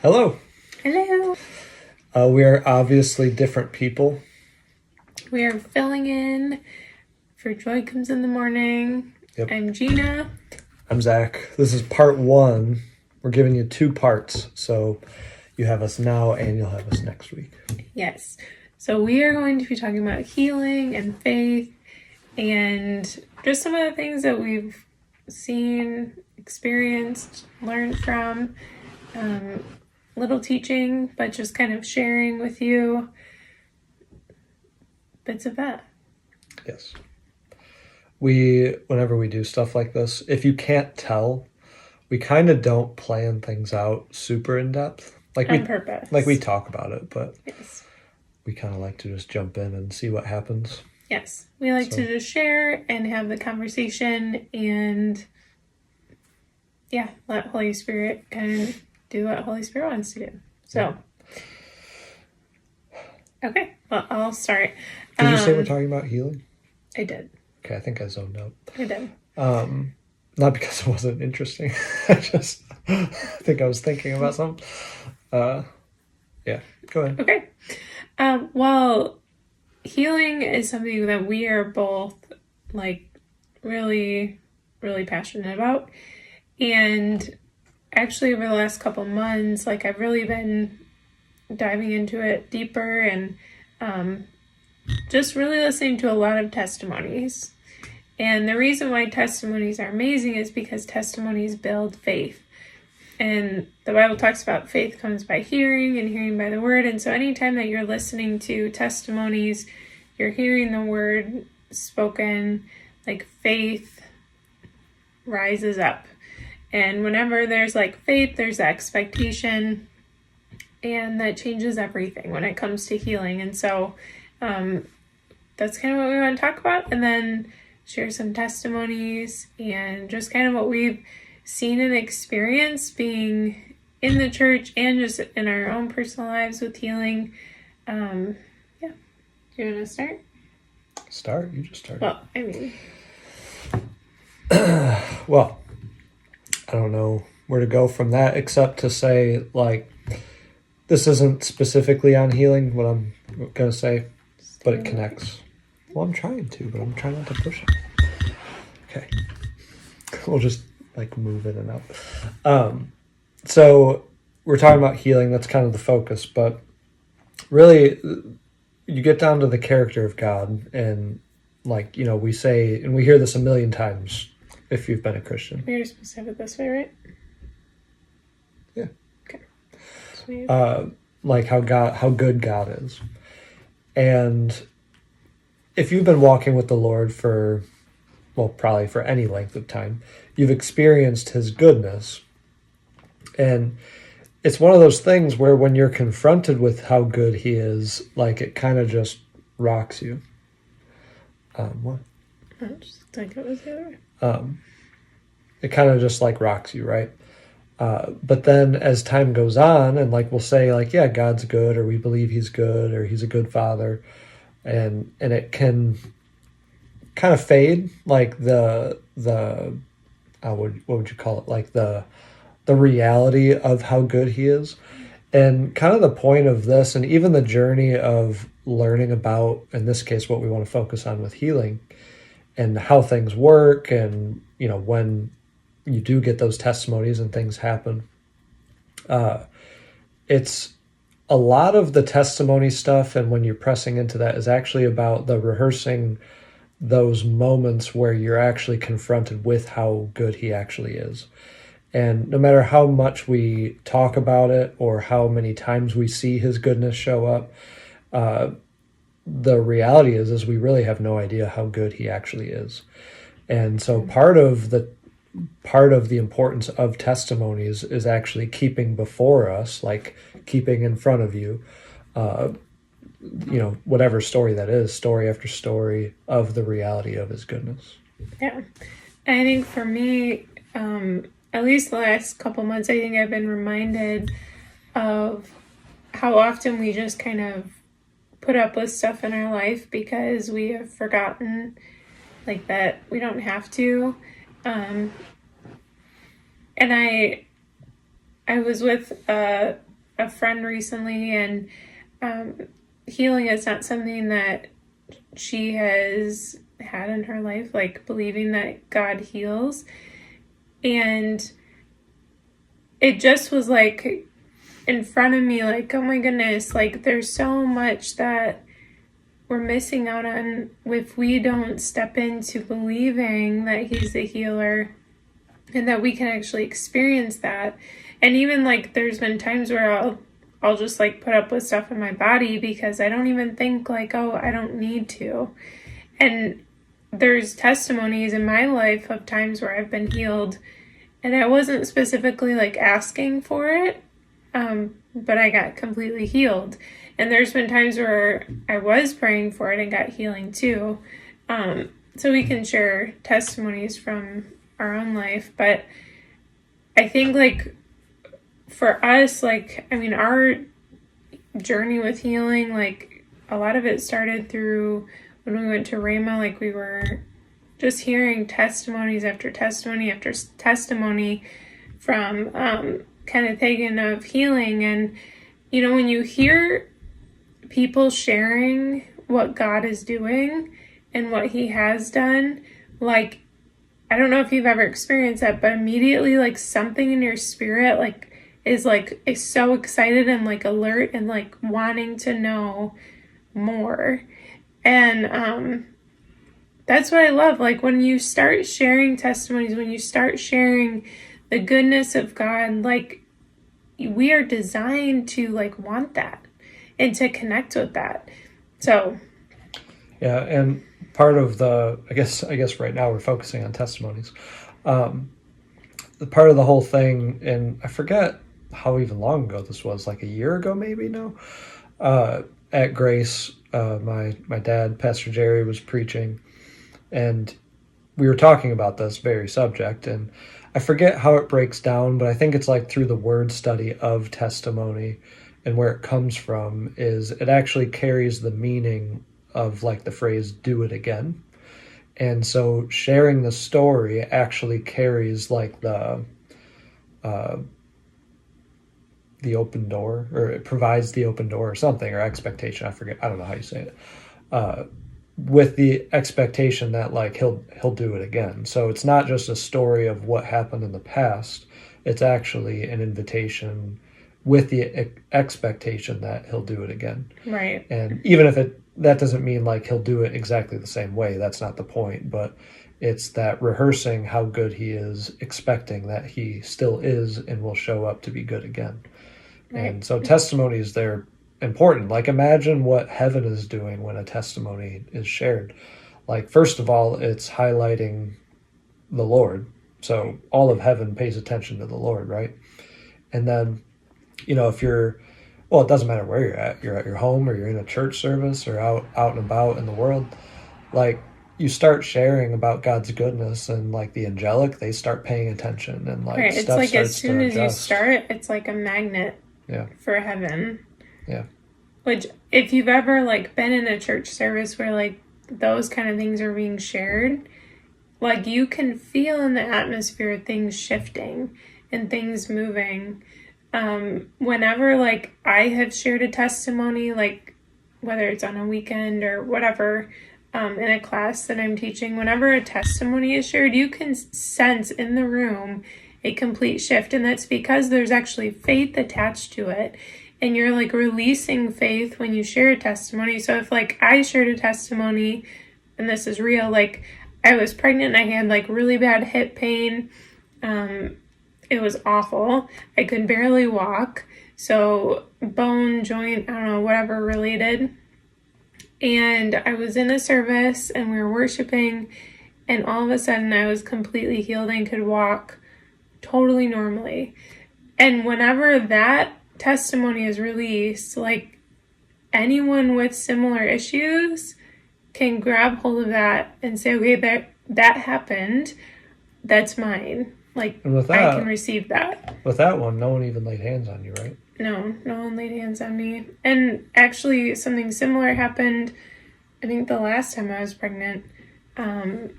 Hello. Hello. We are obviously different people. We are filling in for Joy Comes in the Morning. Yep. I'm Gina. I'm Zach. This is part 1. We're giving you 2 parts, so you have us now and you'll have us next week. Yes. So we are going to be talking about healing and faith and just some of the things that we've seen, experienced, learned from. Little teaching, but just kind of sharing with you bits of that. Yes. Whenever we do stuff like this, if you can't tell, we kind of don't plan things out super in depth. On purpose. Like we talk about it, but yes, we kind of like to just jump in and see what happens. Yes. We like to just share and have the conversation and let Holy Spirit kind of do what Holy Spirit wants to do. So, okay, well, I'll start. Did you say we're talking about healing? I did. Okay, I think I zoned out. I did. Not because it wasn't interesting. I think I was thinking about something. Yeah, go ahead. Okay. Well, healing is something that we are both really, really passionate about. And actually over the last couple months, I've really been diving into it deeper and just really listening to a lot of testimonies. And the reason why testimonies are amazing is because testimonies build faith. And the Bible talks about faith comes by hearing and hearing by the word. And so anytime that you're listening to testimonies, you're hearing the word spoken, faith rises up. And whenever there's faith, there's expectation, and that changes everything when it comes to healing. And so that's kind of what we want to talk about, and then share some testimonies and just kind of what we've seen and experienced being in the church and just in our own personal lives with healing. Do you want to start? Start? You just started. Well, I mean. Well, I don't know where to go from that except to say, this isn't specifically on healing, what I'm going to say, but it connects. Well, I'm trying to, but I'm trying not to push it. Okay. We'll just, move in and out. So we're talking about healing. That's kind of the focus, but really, you get down to the character of God, and, we say, and we hear this a million times, if you've been a Christian. You're supposed to have it this way, right? Yeah. Okay. How good God is. And if you've been walking with the Lord for, probably for any length of time, you've experienced his goodness. And it's one of those things where when you're confronted with how good he is, it kind of just rocks you. What? I just think it was the other way. It kind of just rocks you, right? But then as time goes on, and we'll say yeah, God's good, or we believe he's good, or he's a good father, and it can kind of fade, what would you call it? The reality of how good he is. And kind of the point of this, and even the journey of learning about, in this case, what we want to focus on with healing and how things work, and when you do get those testimonies and things happen, it's a lot of the testimony stuff, and when you're pressing into that, is actually about the rehearsing those moments where you're actually confronted with how good he actually is. And no matter how much we talk about it or how many times we see his goodness show up, the reality is we really have no idea how good he actually is. And so part of the importance of testimonies is actually keeping before us, keeping in front of you, whatever story that is, story after story of the reality of his goodness. Yeah. I think for me, at least the last couple months, I think I've been reminded of how often we just kind of put up with stuff in our life because we have forgotten that we don't have to. And I was with a a friend recently, and healing is not something that she has had in her life, like believing that God heals. And it just was like in front of me, like, oh my goodness, like there's so much that we're missing out on if we don't step into believing that he's the healer and that we can actually experience that. And even like there's been times where I'll just like put up with stuff in my body because I don't even think like, oh, I don't need to. And there's testimonies in my life of times where I've been healed and I wasn't specifically like asking for it, but I got completely healed. And there's been times where I was praying for it and got healing too. So we can share testimonies from our own life. But I think like for us, like, I mean, our journey with healing, like a lot of it started through when we went to Rhema, like we were just hearing testimonies after testimony after testimony from Kenneth Hagin of healing. And, you know, when you hear people sharing what God is doing and what he has done, like, I don't know if you've ever experienced that, but immediately like something in your spirit is so excited and like alert and like wanting to know more. And that's what I love. Like when you start sharing testimonies, when you start sharing the goodness of God, like we are designed to like want that and to connect with that. So Yeah, and part of I guess right now we're focusing on testimonies. The part of the whole thing, and I forget how even long ago this was, like a year ago maybe now, at Grace, my dad, Pastor Jerry, was preaching, and we were talking about this very subject, and I forget how it breaks down, but I think it's like through the word study of testimony and where it comes from is it actually carries the meaning of like the phrase "do it again." And so sharing the story actually carries like the open door, or it provides the open door or something, or expectation. I forget. I don't know how you say it. With the expectation that like he'll do it again. So it's not just a story of what happened in the past. It's actually an invitation with the expectation that he'll do it again. right. And even if that doesn't mean like he'll do it exactly the same way, that's not the point, but it's that rehearsing how good he is, expecting that he still is and will show up to be good again. Right. And so testimonies, they're important. Like imagine what heaven is doing when a testimony is shared. Like first of all, it's highlighting the Lord. So all of heaven pays attention to the Lord, right? And then, you know, it doesn't matter where you're at your home or you're in a church service or out and about in the world, like you start sharing about God's goodness and like the angelic, they start paying attention and like Right. It's stuff like starts as soon to as you adjust. start, it's like a magnet Yeah. for heaven. Yeah. Which if you've ever like been in a church service where like those kind of things are being shared, like you can feel in the atmosphere things shifting and things moving. Whenever like I have shared a testimony, like whether it's on a weekend or whatever, in a class that I'm teaching, whenever a testimony is shared, you can sense in the room a complete shift. And that's because there's actually faith attached to it. And you're like releasing faith when you share a testimony. So if like I shared a testimony, and this is real, like I was pregnant and I had like really bad hip pain. It was awful. I could barely walk. So bone, joint, I don't know, whatever related. And I was in a service and we were worshiping, and all of a sudden I was completely healed and could walk totally normally. And whenever that testimony is released, like anyone with similar issues can grab hold of that and say, okay, that happened. That's mine. Like, And with that, I can receive that. With that one, no one even laid hands on you, right? No one laid hands on me. And actually, something similar happened, I think, the last time I was pregnant. And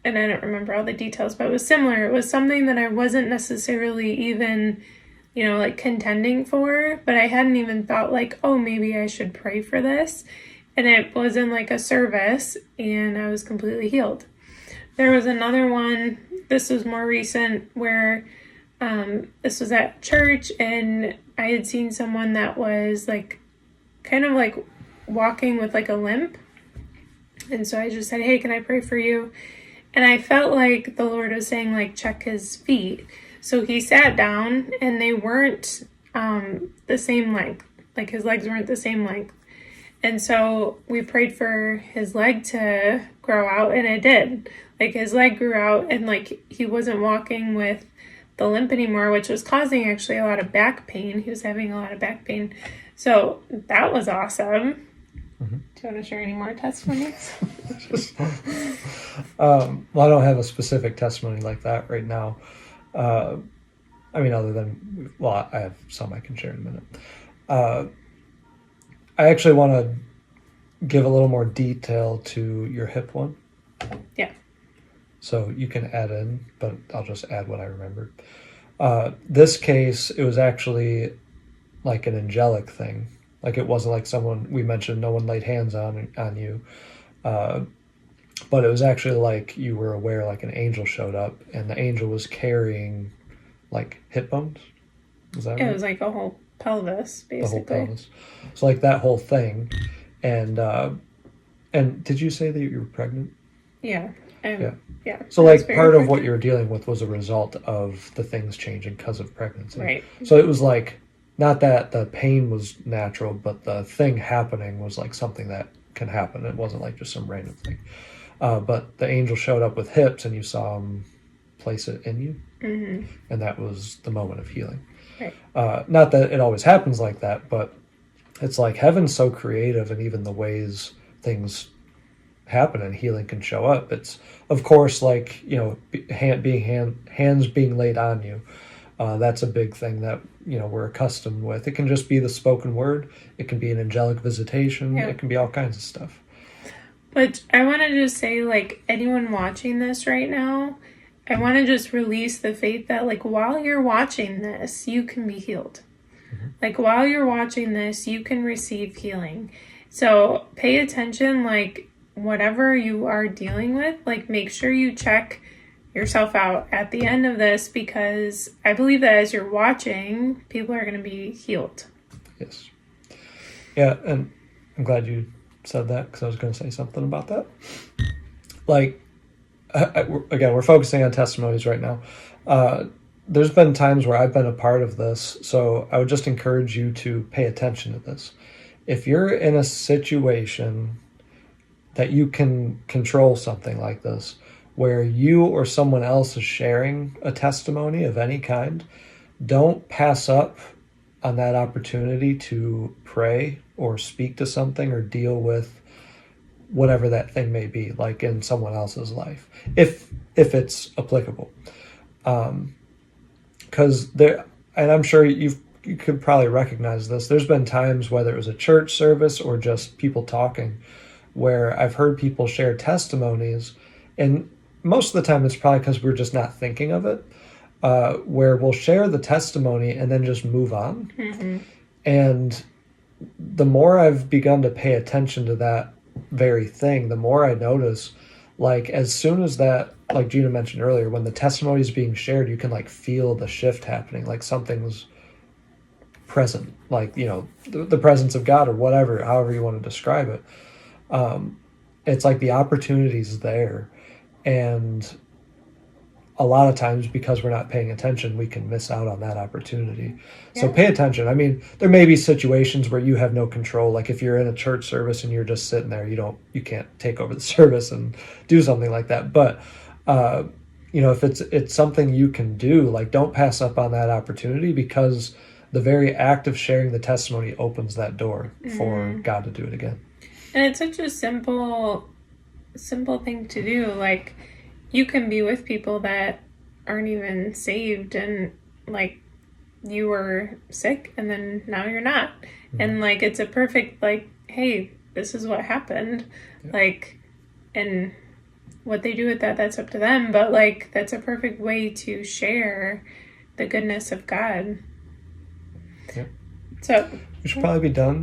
I don't remember all the details, but it was similar. It was something that I wasn't necessarily even, like contending for, but I hadn't even thought like, oh, maybe I should pray for this. And it was in like a service, and I was completely healed. There was another one, this was more recent, where this was at church, and I had seen someone that was like kind of like walking with like a limp. And so I just said, hey, can I pray for you? And I felt like the Lord was saying, like, check his feet. So he sat down, and they weren't the same length. Like, his legs weren't the same length. And so we prayed for his leg to grow out, and it did. Like, his leg grew out, and, like, he wasn't walking with the limp anymore, which was causing actually a lot of back pain. He was having a lot of back pain. So that was awesome. Mm-hmm. Do you want to share any more testimonies? Well, I don't have a specific testimony like that right now. I mean, other than, well, I have some I can share in a minute. I actually want to give a little more detail to your hip one. Yeah. So you can add in, but I'll just add what I remembered. This case, it was actually like an angelic thing. Like, it wasn't like someone, we mentioned no one laid hands on you. But it was actually like you were aware, like an angel showed up, and the angel was carrying like hip bones. Is that right? It was like a whole pelvis, basically. The whole pelvis. So like that whole thing. And did you say that you were pregnant? Yeah. Yeah. So like part of what you were dealing with was a result of the things changing because of pregnancy. Right. So it was like, not that the pain was natural, but the thing happening was like something that can happen. It wasn't like just some random thing. But the angel showed up with hips, and you saw him place it in you. Mm-hmm. And that was the moment of healing. Right. Not that it always happens like that, but it's like heaven's so creative, and even the ways things happen and healing can show up. It's, of course, like, hands being laid on you. That's a big thing that, we're accustomed with. It can just be the spoken word. It can be an angelic visitation. Yeah. It can be all kinds of stuff. But I want to just say, like, anyone watching this right now, I want to just release the faith that, like, while you're watching this, you can be healed. Mm-hmm. Like, while you're watching this, you can receive healing. So pay attention, like, whatever you are dealing with, like, make sure you check yourself out at the end of this, because I believe that as you're watching, people are going to be healed. Yes. Yeah, and I'm glad you said that, because I was going to say something about that. Like, again, we're focusing on testimonies right now. There's been times where I've been a part of this, so I would just encourage you to pay attention to this. If you're in a situation that you can control something like this, where you or someone else is sharing a testimony of any kind, don't pass up on that opportunity to pray or speak to something or deal with whatever that thing may be, like in someone else's life, if it's applicable. Because there, and I'm sure you could probably recognize this, there's been times, whether it was a church service or just people talking, where I've heard people share testimonies, and most of the time it's probably because we're just not thinking of it, where we'll share the testimony and then just move on. Mm-hmm. And the more I've begun to pay attention to that very thing, the more I notice, like, as soon as that, like Gina mentioned earlier, when the testimony is being shared, you can like feel the shift happening, like something's present, like, the presence of God or whatever, however you want to describe it. It's like the opportunity's there. And a lot of times, because we're not paying attention, we can miss out on that opportunity. Yeah. So pay attention. I mean, there may be situations where you have no control. Like if you're in a church service and you're just sitting there, you can't take over the service and do something like that. But, if it's something you can do, like, don't pass up on that opportunity, because the very act of sharing the testimony opens that door for God to do it again. And it's such a simple thing to do. Like, you can be with people that aren't even saved, and like, you were sick and then now you're not. Mm-hmm. And like, it's a perfect, like, hey, this is what happened. Yeah. Like, and what they do with that's up to them. But like, that's a perfect way to share the goodness of God. Yeah. So We should probably be done.